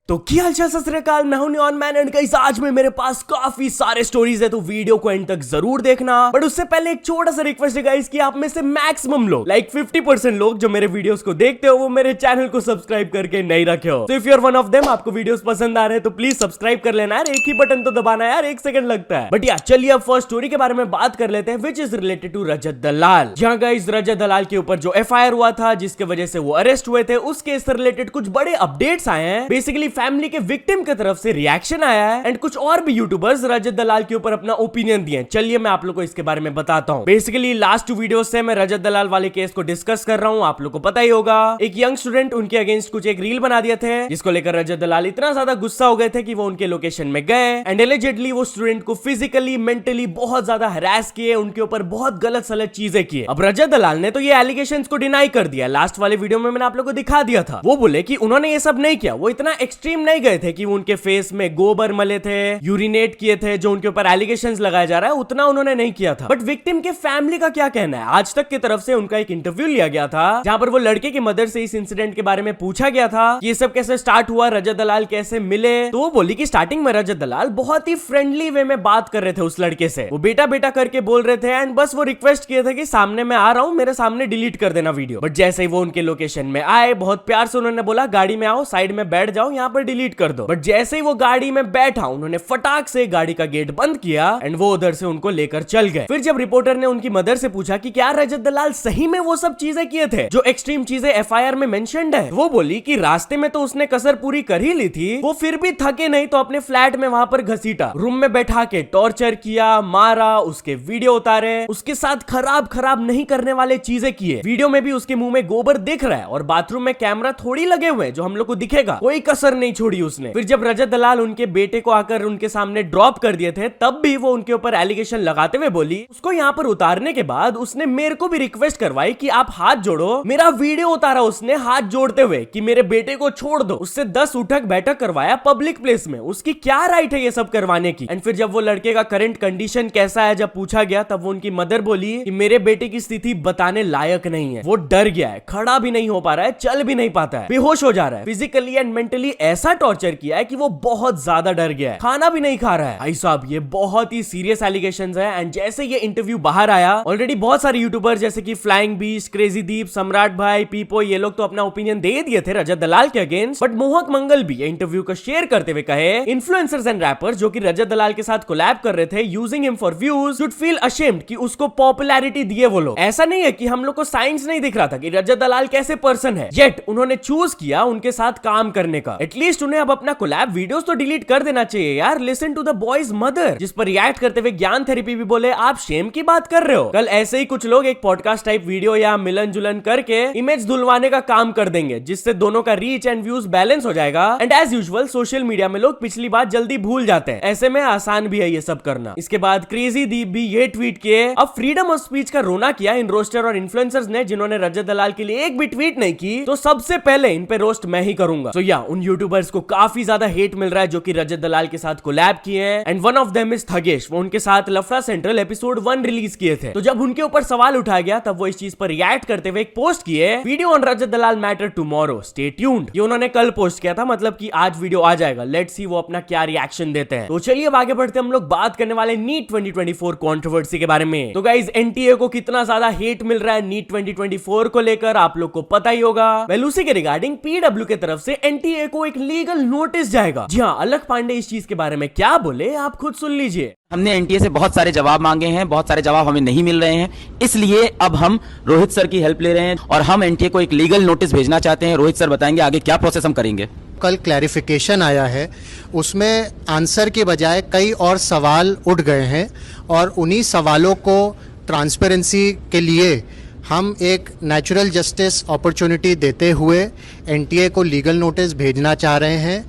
तो क्या हालचाल सत श्री अकाल, मैं हूं नियॉन मैन एंड गाइस आज में मेरे पास काफी सारे स्टोरीज है, तो वीडियो को एंड तक जरूर देखना। बट उससे पहले एक छोटा सा रिक्वेस्ट है गाइस कि आप में से मैक्सिमम लोग लाइक 50% लोग जो मेरे वीडियोस को देखते हो वो मेरे चैनल को सब्सक्राइब करके नहीं रखे हो। तो if you are one of them, आपको वीडियोस पसंद आ रहे हैं तो प्लीज सब्सक्राइब कर लेना यार, एक ही बटन तो दबाना यार, 1 सेकंड लगता है। बट यार चलिए अब फर्स्ट स्टोरी के बारे में बात कर लेते हैं, विच इज रिलेटेड टू रजत दलाल। जहां गाइस रजत दलाल के ऊपर जो FIR हुआ था जिसके वजह से वो अरेस्ट हुए थे, उस केस से रिलेटेड कुछ बड़े अपडेट्स आए हैं। बेसिकली फैमिली के विक्टिम की तरफ से रिएक्शन आया है एंड कुछ और भी यूट्यूबर्स रजत दलाल के ऊपर अपना ओपिनियन दिए। चलिए मैं आप लोगों को इसके बारे में बताता हूं। बेसिकली लास्ट 2 वीडियोस से मैं रजत दलाल वाले केस को डिस्कस कर रहा हूं, आप लोगों को पता ही होगा। एक यंग स्टूडेंट उनके अगेंस्ट कुछ एक रील बना दिए थे जिसको लेकर रजत दलाल इतना ज्यादा गुस्सा हो गए थे कि वो उनके लोकेशन में गए एंड एलिजेडली वो स्टूडेंट को फिजिकली मेंटली बहुत ज्यादा हरास किए, उनके ऊपर बहुत गलत सलत चीजें किए। अब रजत दलाल ने तो ये एलिगेशंस को डिनाई कर दिया। लास्ट वाले वीडियो में मैंने आप लोगों को दिखा दिया था, वो बोले कि उन्होंने ये सब नहीं किया, वो इतना एक्सट्रीम नहीं गए थे कि वो उनके फेस में गोबर मले थे, यूरिनेट किए थे, जो उनके ऊपर एलिगेशंस लगाया जा रहा है उतना उन्होंने नहीं किया था। बट विक्टिम के फैमिली का क्या कहना है? आज तक की तरफ से उनका एक इंटरव्यू लिया गया था जहां पर वो लड़के की मदर से इस इंसिडेंट के बारे में पूछा गया था कि ये सब कैसे स्टार्ट हुआ, रजत दलाल कैसे मिले। तो वो बोली कि स्टार्टिंग में रजत दलाल बहुत ही फ्रेंडली वे में बात कर रहे थे उस लड़के से, वो बेटा बेटा करके बोल रहे थे एंड बस वो रिक्वेस्ट किए थे कि सामने मैं आ रहा हूं, मेरे सामने डिलीट कर देना वीडियो। बट जैसे ही वो उनके लोकेशन में आए, बहुत प्यार से उन्होंने बोला गाड़ी में आओ, साइड में बैठ जाओ, यहाँ पर डिलीट कर दो। बट जैसे ही वो गाड़ी में बैठा, उन्होंने फटाक से गाड़ी का गेट बंद किया एंड वो उधर से उनको लेकर चल गए। फिर जब रिपोर्टर ने उनकी मदर से पूछा कि क्या रजत दलाल सही में वो सब चीजें किए थे जो एक्सट्रीम चीजें FIR में मेंशन्ड है, वो बोली कि रास्ते में तो उसने कसर पूरी कर ही ली थी, वो फिर भी थके नहीं तो अपने फ्लैट में वहां पर घसीटा, रूम में बैठा के टॉर्चर किया, मारा, उसके वीडियो उतारे, उसके साथ खराब नहीं करने वाले चीजें किए। वीडियो में भी उसके मुंह में गोबर दिख रहा है और बाथरूम में कैमरा थोड़ी लगे हुए जो हम लोग को दिखेगा, कोई कसर नहीं छोड़ी उसने। फिर जब रजत दलाल उनके बेटे को आकर उनके सामने ड्रॉप कर दिए थे, तब भी वो उनके ऊपर एलिगेशन लगाते हुए बोली। उसको यहाँ पर उतारने के बाद उसने मेरे को भी रिक्वेस्ट करवाई कि आप हाथ जोड़ो। मेरा वीडियो उतारा उसने हाथ जोड़ते हुए कि मेरे बेटे को छोड़ दो। उससे 10 उठक बैठक करवाया पब्लिक प्लेस में, उसकी क्या राइट है ये सब करवाने की। एंड फिर जब वो लड़के का करंट कंडीशन कैसा है जब पूछा गया, तब वो उनकी मदर बोली कि मेरे बेटे की स्थिति बताने लायक नहीं है, वो डर गया है, खड़ा भी नहीं हो पा रहा है, चल भी नहीं पाता है, बेहोश हो जा रहा है, फिजिकली एंड मेंटली ऐसा टॉर्चर किया है कि वो बहुत ज्यादा डर गया है, खाना भी नहीं खा रहा है। भाई साहब ये बहुत ही सीरियस एलिगेशंस है। एंड जैसे ये इंटरव्यू बाहर आया, ऑलरेडी बहुत सारे यूट्यूबर जैसे कि फ्लाइंग बीस्ट, क्रेजी दीप, सम्राट भाई, पीपो, ये लोग तो अपना ओपिनियन दे दिए थे रजत दलाल के अगेंस्ट। बट मोहक मंगल भी ये इंटरव्यू को शेयर करते हुए कहे, इन्फ्लुएंसर्स एंड रैपर्स जो कि रजत दलाल के साथ कोलैब कर रहे थे using him for views should feel ashamed कि उसको पॉपुलैरिटी दिए वो लोग। ऐसा नहीं है कि हम लोग को साइंस नहीं दिख रहा था कि रजत दलाल कैसे पर्सन है, येट उन्होंने चूज किया उनके साथ काम करने का। एटलीस्ट उन्हें अब अपना कोलैब वीडियोस तो डिलीट कर देना चाहिए यार। Listen to the boys mother, जिस पर रिएक्ट करते हुए ज्ञान थेरेपी भी बोले आप शेम की बात कर रहे हो। कल ऐसे ही कुछ लोग एक पॉडकास्ट टाइप वीडियो या मिलन जुलन करके इमेज धुलवाने का काम कर देंगे, जिससे दोनों का रीच एंड व्यूज बैलेंस हो जाएगा। And as usual social media में लोग पिछली बात जल्दी भूल जाते हैं, ऐसे में आसान भी है ये सब करना। इसके बाद क्रेजी दीप भी ये ट्वीट किए, अब फ्रीडम ऑफ स्पीच का रोना किया इन रोस्टर और इन्फ्लुएंसर्स ने जिन्होंने रजत दलाल के लिए एक भी ट्वीट नहीं की, तो सबसे पहले इन पे रोस्ट मैं ही करूंगा। तो या उन यूट्यूबर्स को काफी ज्यादा हेट मिल रहा है जो कि रजत दलाल के साथ कोलैब किए हैं। And one of them is Thagesh, वो उनके साथ लफड़ा सेंट्रल एपिसोड 1 रिलीज किए थे। तो जब उनके ऊपर सवाल उठाया गया तब वो इस चीज पर रिएक्ट करते हुए एक पोस्ट किए, video on Rajat Dalal matter tomorrow, stay tuned. ये उन्होंने कल पोस्ट किया था, मतलब कि आज वीडियो आ जाएगा। लेट्स सी वो अपना क्या रिएक्शन देते हैं। तो चलिए अब आगे बढ़ते हम लोग बात करने वाले नीट 2024 कंट्रोवर्सी के बारे में। तो गाइस NTA को कितना ज्यादा हेट मिल रहा है नीट 2024 को लेकर आप लोग को पता ही होगा। वेल उसी के रिगार्डिंग PW के तरफ से NTA को एक लीगल नोटिस जाएगा। जी हाँ, अलख पांडे इस चीज के बारे में क्या बोले आप खुद सुन लीजिए। हमने एनटीए से बहुत सारे जवाब मांगे हैं, बहुत सारे जवाब हमें नहीं मिल रहे हैं, इसलिए अब हम रोहित सर की हेल्प ले रहे हैं और हम एनटीए को एक लीगल नोटिस भेजना चाहते हैं। रोहित सर बताएंगे आगे क्या प्रोसेस हम करेंगे। कल क्लैरिफिकेशन आया है, उसमें आंसर के बजाय कई और सवाल उठ गए हैं और उन्हीं सवालों को ट्रांसपेरेंसी के लिए हम एक नेचुरल जस्टिस अपॉर्चुनिटी देते हुए एनटीए को लीगल नोटिस भेजना चाह रहे हैं।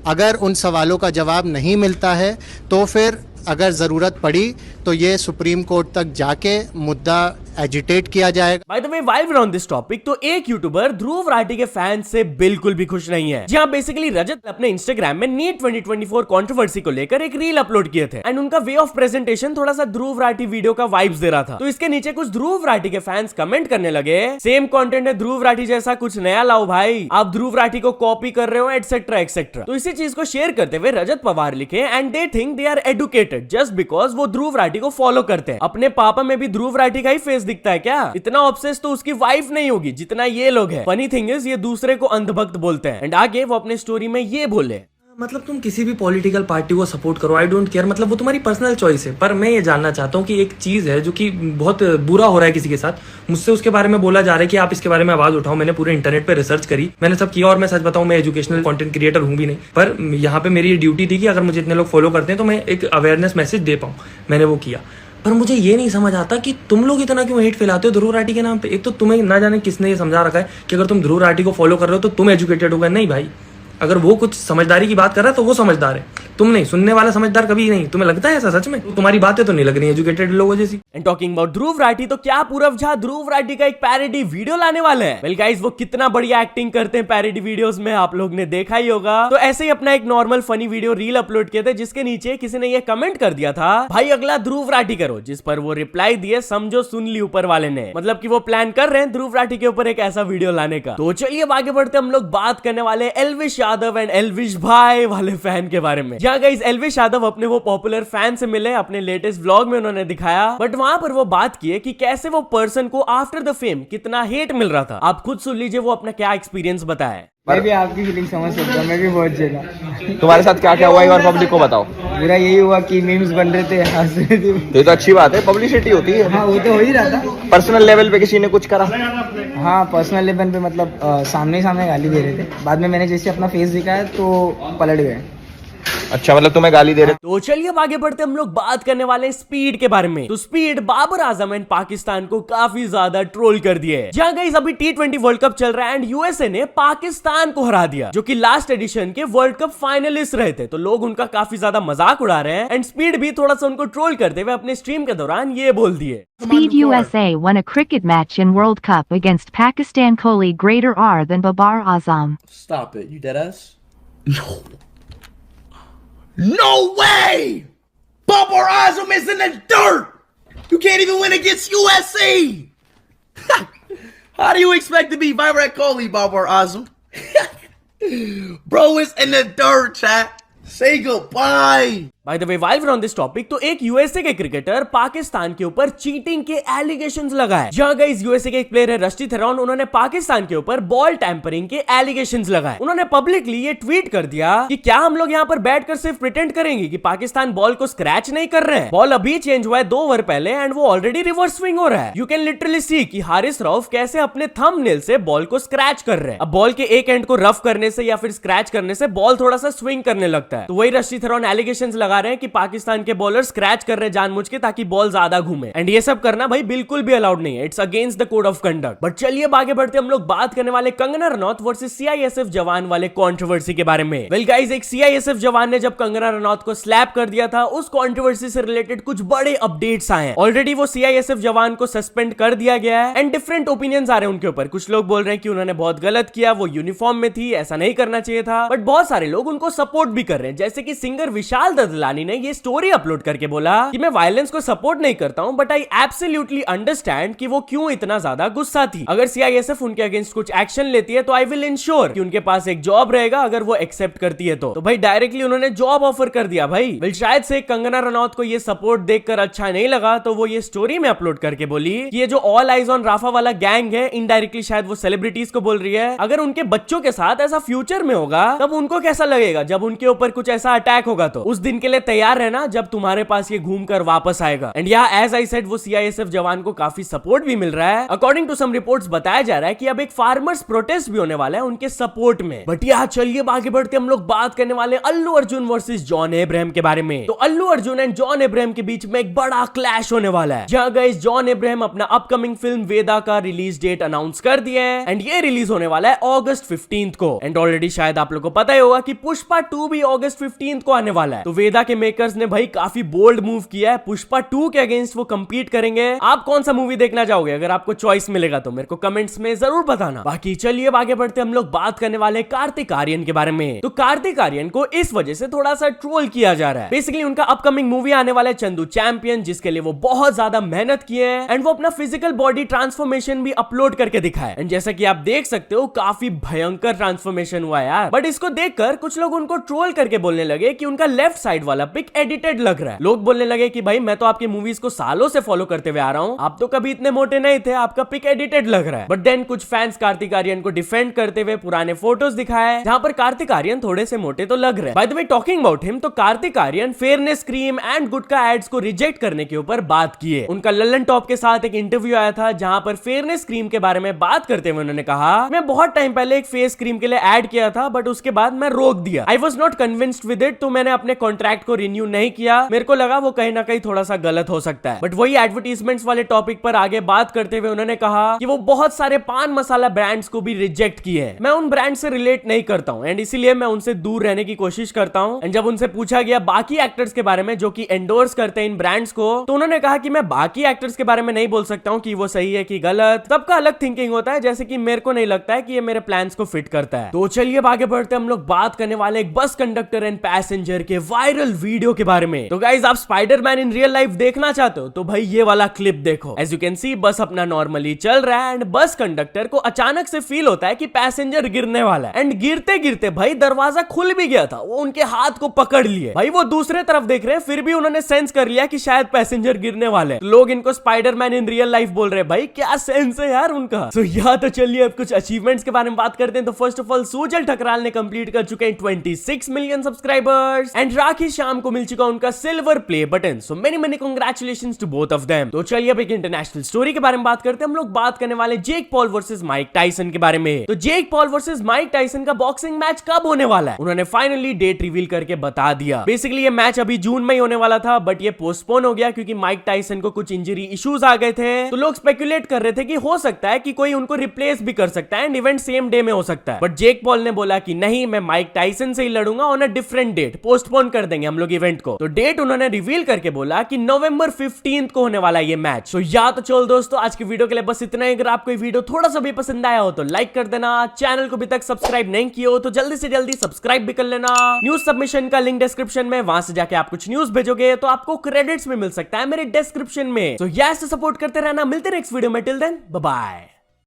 अगर उन सवालों का जवाब नहीं मिलता है तो फिर अगर ज़रूरत पड़ी तो ये सुप्रीम कोर्ट तक जाके मुद्दा एजिटेट किया जाएगा। By the way while we on this topic, तो एक यूट्यूबर ध्रुव राठी के फैंस से बिल्कुल भी खुश नहीं है। जी हाँ, बेसिकली रजत अपने इंस्टाग्राम में नीट 2024 कंट्रोवर्सी को लेकर एक रील अपलोड किए थे एंड उनका वे ऑफ प्रेजेंटेशन थोड़ा सा ध्रुव राठी वीडियो का वाइब्स दे रहा था। तो इसके नीचे कुछ ध्रुव राठी के फैंस कमेंट करने लगे, सेम कंटेंट है ध्रुव राठी जैसा, कुछ नया लाओ भाई, आप ध्रुव राठी को कॉपी कर रहे हो एटसेट्रा एक्सेट्रा। तो इसी चीज को शेयर करते हुए रजत पवार लिखे, and they think they are educated just because वो ध्रुव राठी को फॉलो करते हैं। अपने पापा में भी ध्रुव राठी का ही फेस दिखता है क्या? इतना ऑब्सेस तो उसकी वाइफ नहीं होगी जितना ये लोग हैं। फनी थिंग इज ये दूसरे को अंधभक्त बोलते हैं। एंड आगे वो अपने स्टोरी में ये बोले, मतलब तुम किसी भी पॉलिटिकल पार्टी को सपोर्ट करो, आई डोंट केयर, मतलब वो तुम्हारी पर्सनल चॉइस है। पर मैं ये जानना चाहता हूँ कि एक चीज़ है जो कि बहुत बुरा हो रहा है किसी के साथ, मुझसे उसके बारे में बोला जा रहा है कि आप इसके बारे में आवाज उठाओ। मैंने पूरे इंटरनेट पे रिसर्च करी, मैंने सब किया, और मैं सच बताऊं मैं एजुकेशनल कंटेंट क्रिएटर हूँ भी नहीं, पर यहाँ पे मेरी ड्यूटी थी कि अगर मुझे इतने लोग फॉलो करते हैं तो मैं एक अवेयरनेस मैसेज दे पाऊँ। मैंने वो किया, पर मुझे ये नहीं समझ आता कि तुम लोग इतना क्यों हेट फैलाते हो ध्रुव राठी के नाम पे। एक तो तुम्हें ना जाने किसने ये समझा रखा है कि अगर तुम ध्रुव राठी को फॉलो कर रहे हो तो तुम एजुकेटेड होगा। नहीं भाई, अगर वो कुछ समझदारी की बात कर रहा है तो वो समझदार है, तुम नहीं। सुनने वाला समझदार कभी नहीं। तुम्हें लगता है ऐसा सच में? तुम्हारी बातें तो नहीं लग रही एजुकेटेड लोगों जैसी। And talking about Dhruv Rathee, तो क्या पूरव झा ध्रुव राठी का एक पैरोडी वीडियो लाने वाले हैं? वेल गाइस, वो कितना बढ़िया एक्टिंग करते हैं पैरोडी वीडियोस में, आप लोग ने देखा ही होगा। तो ऐसे ही अपना एक normal funny video reel upload किए थे, जिसके नीचे किसी ने ये कमेंट कर दिया था, भाई अगला ध्रुव राठी करो, जिस पर वो रिप्लाई दिए, समझो सुन ली ऊपर वाले ने, मतलब कि वो प्लान कर रहे हैं ध्रुव राठी के ऊपर एक ऐसा वीडियो लाने का। तो चलिए अब आगे बढ़ते, हम लोग बात करने वाले एल्विश यादव एंड एल्विश भाई वाले फैन के बारे में। जहाँ गाइस एल्विश यादव अपने वो पॉपुलर फैन से मिले, अपने लेटेस्ट व्लॉग में उन्होंने दिखाया, बट वहां पर वो बात की है कि कैसे वो पर्सन को आफ्टर द फेम कितना हेट मिल रहा था। आप खुद सुन लीजिए वो अपना क्या एक्सपीरियंस बताया। मैं भी आपकी फीलिंग समझ सकता हूँ, मैं भी बहुत झेला। तुम्हारे साथ क्या क्या हुआ एक बार पब्लिक को बताओ। बुरा यही हुआ कि मीम्स बन रहे थे, हंस रहे थे। ये तो अच्छी बात है, पब्लिसिटी होती है। हाँ, वो तो हो ही रहा था। पर्सनल लेवल पे किसी ने कुछ करा? हाँ, पर्सनल लेवल पे मतलब सामने सामने गाली दे रहे थे, बाद में मैंने जैसे अपना फेस दिखाया तो पलट गए। अच्छा, मतलब तुम्हें गाली दे रहे? तो चलिए अब आगे बढ़ते, हम लोग बात करने वाले हैं स्पीड के बारे में। तो स्पीड बाबर आजम एंड पाकिस्तान को काफी ज्यादा ट्रोल कर दिया है। जहां गाइस अभी T20 वर्ल्ड कप चल रहा है एंड यूएसए ने पाकिस्तान को हरा दिया, जो कि लास्ट एडिशन के वर्ल्ड कप फाइनलिस्ट रहे थे। तो लोग उनका काफी ज्यादा मजाक उड़ा रहे हैं एंड स्पीड भी थोड़ा सा उनको ट्रोल करते हुए अपने स्ट्रीम के दौरान ये बोल दिए, Speed USA won a cricket match in World Cup against Pakistan. Kohli greater R than Babar Azam. Stop it. You dead ass? No. No way! Babar Azam is in the dirt! You can't even win against USC! How do you expect to beat Virat Kohli, Babar Azam? Bro is in the dirt, chat. Say goodbye. By the way while we are on this topic, तो एक USA के cricketer Pakistan के ऊपर cheating के allegations लगाए। जहां guys USA के एक प्लेयर है रश्दी थेरॉन, उन्होंने पाकिस्तान के ऊपर बॉल टैंपरिंग के एलिगेशंस लगाए। उन्होंने पब्लिकली ये ट्वीट कर दिया कि क्या हम लोग यहाँ पर बैठकर सिर्फ प्रिटेंड करेंगे कि पाकिस्तान बॉल को स्क्रैच नहीं कर रहे हैं? बॉल अभी चेंज हुआ है 2 ओवर पहले एंड वो ऑलरेडी रिवर्स स्विंग हो रहा है। यू कैन लिटरली सी कि हारिस रऊफ कैसे अपने थंबनेल से बॉल को स्क्रैच कर रहे हैं। अब बॉल के एक एंड को रफ करने से या फिर स्क्रैच करने से बॉल थोड़ा सा स्विंग करने लगता है। तो वही रश्दी थेरॉन एलिगेशंस लगा रहे हैं कि पाकिस्तान के बॉलर स्क्रैच कर रहे जानबूझ के ताकि बॉल ज्यादा घूमे, एंड ये सब करना भाई बिल्कुल भी अलाउड नहीं है, it's against the code of conduct. But चलिए अब आगे बढ़ते, हम लोग बात करने वाले कंगना रनौत वर्सेस सीआईएसएफ जवान वाले कंट्रोवर्सी के बारे में। वेल गाइस, एक सीआईएसएफ जवान ने जब कंगना रनौत को स्लैप कर दिया था, उस कंट्रोवर्सी से रिलेटेड कुछ बड़े अपडेट्स आए हैं। ऑलरेडी वो सीआईएसएफ जवान को सस्पेंड कर दिया गया है एंड डिफरेंट ओपिनियंस आ रहे हैं उनके ऊपर। कुछ लोग बोल रहे हैं कि उन्होंने बहुत गलत किया, वो यूनिफॉर्म में थी, ऐसा नहीं करना चाहिए था, बट बहुत सारे लोग उनको सपोर्ट भी कर रहे हैं। जैसे कि सिंगर विशाल ददलानी ने ये स्टोरी अपलोड करके बोला कि मैं वायलेंस को सपोर्ट नहीं करता हूं, बट आई एब्सोल्युटली अंडरस्टैंड कि वो क्यों इतना ज्यादा गुस्सा थी। अगर सीआईएसएफ उनके अगेंस्ट कुछ एक्शन लेती है तो आई विल इंश्योर कि उनके पास एक जॉब रहेगा, अगर वो एक्सेप्ट करती है तो भाई डायरेक्टली उन्होंने जॉब ऑफर कर दिया भाई। वेल शायद से कंगना रनौत को ये सपोर्ट देखकर अच्छा नहीं लगा, तो वो ये स्टोरी में अपलोड करके बोली कि ये जो ऑल आइज ऑन राफा वाला गैंग है, इनडायरेक्टली शायद वो सेलिब्रिटीज को बोल रही है, अगर उनके बच्चों के साथ ऐसा फ्यूचर में होगा तब उनको कैसा लगेगा जब उनके ऊपर कुछ ऐसा अटैक होगा। तो उस दिन के लिए तैयार रहना जब तुम्हारे पास ये घूमकर वापस आएगा। एंड यहाँ एज आई सेड वो सीआईएसएफ जवान को काफी सपोर्ट भी मिल रहा है। अकॉर्डिंग टू सम रिपोर्ट्स बताया जा रहा है कि अब एक फार्मर्स प्रोटेस्ट भी होने वाला है उनके सपोर्ट में। बट यहाँ चलिए आगे बढ़ते हम लोग बात करने वाले Allu Arjun versus John Abraham के बारे में। तो Allu Arjun and John Abraham के बीच में एक बड़ा क्लैश होने वाला है, जहाँ गाइस जॉन अब्राहम अपना अपकमिंग फिल्म वेदा का रिलीज डेट अनाउंस कर दिया है एंड ये रिलीज होने वाला है अगस्त 15 को। एंड ऑलरेडी शायद आप लोग को पता ही होगा कि पुष्पा 2 भी अगस्त 15 को आने वाला है। तो वेदा के मेकर्स ने भाई काफी बोल्ड मूव किया है। पुष्पा 2 के अगेंस्ट वो कंपीट करेंगे। आप कौन सा मूवी देखना चाहोगे? अगर आपको चॉइस मिलेगा तो मेरे को कमेंट्स में जरूर बताना। बाकी चलिए आगे बढ़ते हम लोग बात करने वाले कार्तिक आर्यन के बारे में। तो कार्तिक आर्यन को इस वजह से थोड़ा सा ट्रोल किया जा रहा है। बेसिकली उनका अपकमिंग मूवी आने वाला है चंदू चैंपियन, जिसके लिए वो बहुत ज्यादा मेहनत किए हैं एंड वो अपना फिजिकल बॉडी ट्रांसफॉर्मेशन भी अपलोड करके दिखाया एंड जैसा कि आप देख सकते हो काफी भयंकर ट्रांसफॉर्मेशन हुआ यार। बट इसको देखकर कुछ लोग उनको ट्रोल करके बोलने लगे कि उनका लेफ्ट साइड वाला पिक एडिटेड लग रहा है। लोग बोलने लगे कि भाई मैं तो आपकी मूवीज को सालों से फॉलो करते हुए आ रहा हूं, आप तो कभी इतने मोटे नहीं थे, आपका पिक एडिटेड लग रहा है। बट देन कुछ फैंस कार्तिक आर्यन को डिफेंड करते हुए पुराने फोटोज दिखाए जहां पर कार्तिक आर्यन थोड़े से मोटे तो लग रहे हैं। By the way talking about him, तो Kartik Aaryan fairness cream and gutkha ads को रिजेक्ट करने के ऊपर बात की है। उनका लल्लन टॉप के साथ एक इंटरव्यू आया था जहां पर फेयरनेस क्रीम के बारे में बात करते हुए उन्होंने कहा, मैं बहुत टाइम पहले एक फेस क्रीम के लिए ऐड किया था बट उसके बाद मैं रोक दिया। I was not convinced with it, तो मैंने अपने कॉन्ट्रैक्ट को रिन्यू नहीं किया। मेरे को लगा वो कहीं ना कहीं थोड़ा सा गलत हो सकता है। बट वही एडवर्टीजमेंट्स वाले टॉपिक पर आगे बात करते हुए उन्होंने कहा कि वो बहुत सारे पान मसाला ब्रांड्स को भी रिजेक्ट किए हैं। मैं उन ब्रांड से रिलेट नहीं करता हूं एंड इसीलिए मैं उनसे दूर रहने की कोशिश करता हूं। एंड जब उनसे पूछा गया बाकी एक्टर्स के बारे में जो कि एंडोर्स करते हैं इन ब्रांड्स को, तो उन्होंने कहा कि मैं बाकी एक्टर्स के बारे में नहीं बोल सकता हूं कि वो सही है कि गलत। सबका अलग थिंकिंग होता है, जैसे कि मेरे को नहीं लगता है कि ये मेरे प्लान्स को फिट करता है। तो चलिए आगे बढ़ते हम लोग बात करने वाले एक बस कंडक्टर एंड पैसेंजर के वायरल वीडियो के बारे में। तो गाइस आप स्पाइडरमैन इन रियल लाइफ देखना चाहते हो तो भाई ये वाला क्लिप देखो। एज यू कैन सी बस अपना नॉर्मली चल रहा है एंड बस कंडक्टर को अचानक से फील होता है कि पैसेंजर गिरने वाला है एंड गिरते गिरते भाई दरवाजा खुल भी गया था, वो उनके हाथ को पकड़ लिए। भाई वो दूसरे तरफ देख रहे हैं फिर भी उन्होंने सेंस कर लिया कि शायद पैसेंजर गिरने वाले हैं। लोग इनको स्पाइडरमैन इन रियल लाइफ बोल रहे हैं। भाई क्या सेंस है यार उनका। तो यहाँ तो चलिए अब कुछ अचीवमेंट्स के बारे में बात करते हैं। तो first of all Sujal Thakral ने कंप्लीट कर चुके हैं 26 million subscribers and Rakhi Shyam को मिल चुका उनका silver play button. So many many congratulations to both of them. तो चलिए अब एक इंटरनेशनल स्टोरी के बारे में बात करते हैं। हम लोग बात करने वाले Jake Paul versus Mike Tyson के बारे में। तो Jake Paul versus Mike Tyson का बॉक्सिंग मैच कब होने वाला है उन्होंने फाइनली डेट रिवील करके बता दिया। बेसिकली ये मैच अभी जून में ही होने वाला था बट ये पोस्टपोन हो गया क्योंकि माइक टाइसन को कुछ इंजरी इश्यूज आ गए थे। तो लोग स्पेकुलेट कर रहे थे कि हो सकता है कि कोई उनको रिप्लेस भी कर सकता है एंड इवेंट सेम डे में हो सकता है। बट जेक पॉल ने बोला कि नहीं, मैं माइक टाइसन से ही लड़ूंगा on a different date, postpone कर देंगे हम लोग इवेंट को। तो डेट उन्होंने रिवील करके बोला कि नवंबर 15 को होने वाला ये मैच। तो या तो चलो दोस्तों आज की वीडियो के लिए बस इतना ही। अगर आपको ये वीडियो थोड़ा सा भी पसंद आया हो तो लाइक कर देना, चैनल को अभी तक सब्सक्राइब नहीं किया हो तो जल्दी से जल्दी सब्सक्राइब भी कर लेना। न्यूज सबमिशन का लिंक डिस्क्रिप्शन में, वहां से जाके आप कुछ न्यूज भेजोगे तो आपको क्रेडिट्स में मिल सकता है मेरे डिस्क्रिप्शन में। तो यस सपोर्ट करते रहना, मिलते नेक्स्ट वीडियो में। Till then bye bye.